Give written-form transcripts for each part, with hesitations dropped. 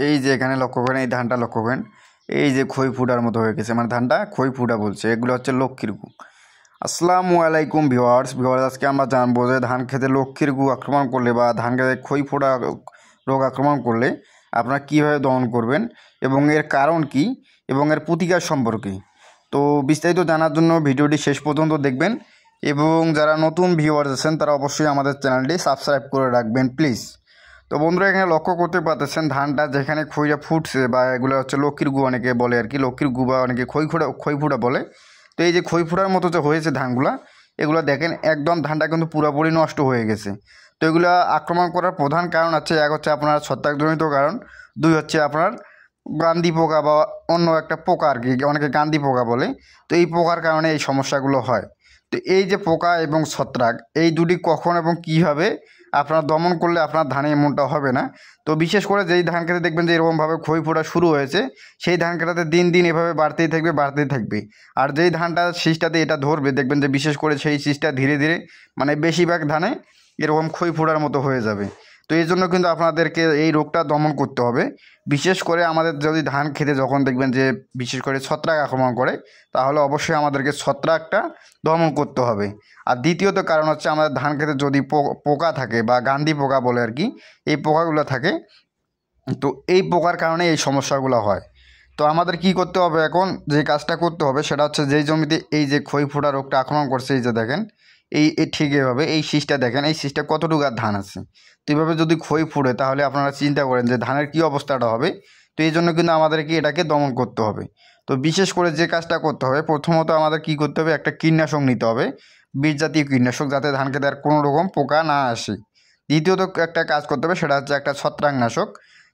এই যে এখানে লক্ষ্য করেন, এই ধানটা লক্ষ্য করেন, এই যে খই ফুটার মতো হয়ে গেছে, মানে ধানটা খই ফুটা বলছে। এগুলো হচ্ছে লক্ষ্মীর গু। আসসালামু আলাইকুম ভিউয়ার্স। আজকে আমরা জানবো যে ধান খেতে লক্ষ্মীর গু আক্রমণ করলে বা ধান খেতে খই ফোটা রোগ আক্রমণ করলে আপনারা কীভাবে দমন করবেন এবং এর কারণ কি এবং এর প্রতিকার সম্পর্কে। তো বিস্তারিত জানার জন্য ভিডিওটি শেষ পর্যন্ত দেখবেন এবং যারা নতুন ভিউয়ার্স আছেন তারা অবশ্যই আমাদের চ্যানেলটি সাবস্ক্রাইব করে রাখবেন প্লিজ। তো বন্ধুরা, এখানে লক্ষ্য করতে পারতেছেন ধানটা যেখানে খইটা ফুটছে বা এগুলো হচ্ছে লক্ষ্মীর গু অনেকে বলে আর কি, লক্ষ্মীর গু বা অনেকে খই ফুটা বলে। তো এই যে খই ফুটার মতো যে হয়েছে ধানগুলা, এগুলো দেখেন একদম ধানটা কিন্তু পুরোপুরি নষ্ট হয়ে গেছে। তো এগুলো আক্রমণ করার প্রধান কারণ হচ্ছে, এক হচ্ছে আপনার ছত্রাকজনিত কারণ, দুই হচ্ছে আপনার গান্ধি পোকা বা অন্য একটা পোকা আর কি, অনেকে গান্ধি পোকা বলে। তো এই পোকার কারণে এই সমস্যাগুলো হয়। তো এই যে পোকা এবং ছত্রাক, এই দুটি কখন এবং কীভাবে আপনারা দমন করলে আপনার ধানে এমনটা হবে না। তো বিশেষ করে যেই ধান খেতে দেখবেন যে এরকমভাবে খই ফোটা শুরু হয়েছে, সেই ধান খেতাতে দিন দিন এভাবে বাড়তেই থাকবে। আর যেই ধানটা শীষটাতে এটা ধরবে দেখবেন যে বিশেষ করে সেই শীষটা ধীরে ধীরে মানে বেশিরভাগ ধানে এরকম খই ফোটার মতো হয়ে যাবে। তো এই জন্য কিন্তু আপনাদেরকে এই রোগটা দমন করতে হবে। বিশেষ করে আমাদের যদি ধান খেতে যখন দেখবেন যে বিশেষ করে ছত্রাক আক্রমণ করে, তাহলে অবশ্যই আমাদেরকে ছত্রাকটা দমন করতে হবে। আর দ্বিতীয়ত কারণ হচ্ছে, আমাদের ধান খেতে যদি পোকা থাকে বা গান্ধি পোকা বলে আর কি, এই পোকাগুলো থাকে। তো এই পোকার কারণে এই সমস্যাগুলো হয়। তো আমাদের কি করতে হবে, এখন যে কাজটা করতে হবে সেটা হচ্ছে, যেই জমিতে এই যে খই ফোটা রোগটা আক্রমণ করছে, এই যে দেখেন এই ঠিক এভাবে এই শীষটা দেখেন, এই শীষটা কতটুকু আর ধান আছে। তো এইভাবে যদি খই ফুটে তাহলে আপনারা চিন্তা করেন যে ধানের কী অবস্থাটা হবে। তো এই জন্য কিন্তু আমাদেরকে এটাকে দমন করতে হবে। তো বিশেষ করে যে কাজটা করতে হবে, প্রথমত আমাদের কি করতে হবে, একটা কীটনাশক নিতে হবে, বীজ জাতীয় কীটনাশক, যাতে ধান খেতে আর কোনো রকম পোকা না আসে। দ্বিতীয়ত একটা কাজ করতে হবে, সেটা হচ্ছে একটা ছত্রাকনাশক,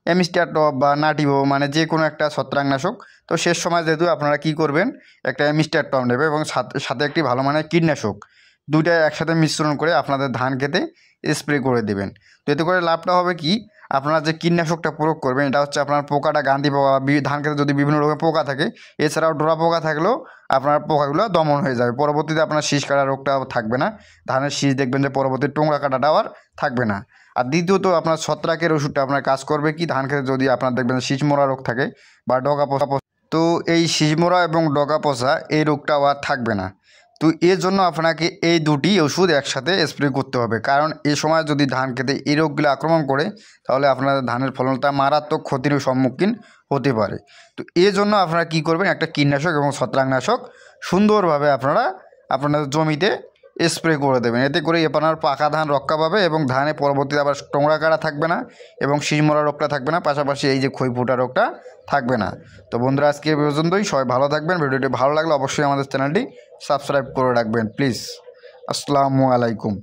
অ্যামিস্টার টপ বা নাটিভো, মানে যে কোনো একটা ছত্রাকনাশক। তো শেষ সময় যেহেতু আপনারা কি করবেন, একটা অ্যামিস্টার টপ নেবে এবং সাথে একটি ভালো মানের কীটনাশক, দুইটা একসাথে মিশ্রণ করে আপনাদের ধান খেতে স্প্রে করে দেবেন। তো এতে করে লাভটা হবে কি, আপনারা যে কীটনাশকটা প্রয়োগ করবেন এটা হচ্ছে আপনার পোকাটা গান্ধি পোকা, ধান খেতে যদি বিভিন্ন রকমের পোকা থাকে, এছাড়াও ডোরা পোকা থাকলেও আপনার পোকাগুলো দমন হয়ে যাবে। পরবর্তীতে আপনার শীষ কাটা রোগটা থাকবে না, ধানের শীষ দেখবেন যে পরবর্তী টোংরা কাটাটাও আর থাকবে না। আর দ্বিতীয়ত আপনার ছত্রাকের ওষুধটা আপনার কাজ করবে কি, ধান খেতে যদি আপনার দেখবেন শীষ মরা রোগ থাকে বা ডগা পচা, তো এই শীষ মরা এবং ডগা পচা এই রোগটাও আর থাকবে না। তো এর জন্য আপনাকে এই দুটি ওষুধ একসাথে স্প্রে করতে হবে, কারণ এ সময় যদি ধান খেতে এই রোগগুলো আক্রমণ করে তাহলে আপনাদের ধানের ফলনটা মারাত্মক ক্ষতির সম্মুখীন হতে পারে। তো এর জন্য আপনারা কী করবেন, একটা কীটনাশক এবং ছত্রাকনাশক সুন্দরভাবে আপনারা আপনাদের জমিতে স্প্রে করে দেবেন। এতে করে আপনার পাকা ধান রক্ষা পাবে এবং ধানে পরবর্তীতে আবার টোংরা কাটা থাকবে না এবং শীষমরা রোগটা থাকবে না, পাশাপাশি এই যে খই ফুটা রোগটা থাকবে না। তো বন্ধুরা, আজকে এই পর্যন্তই। সবাই ভালো থাকবেন। ভিডিওটি ভালো লাগলে অবশ্যই আমাদের চ্যানেলটি সাবস্ক্রাইব করে রাখবেন প্লিজ। আসসালামু আলাইকুম।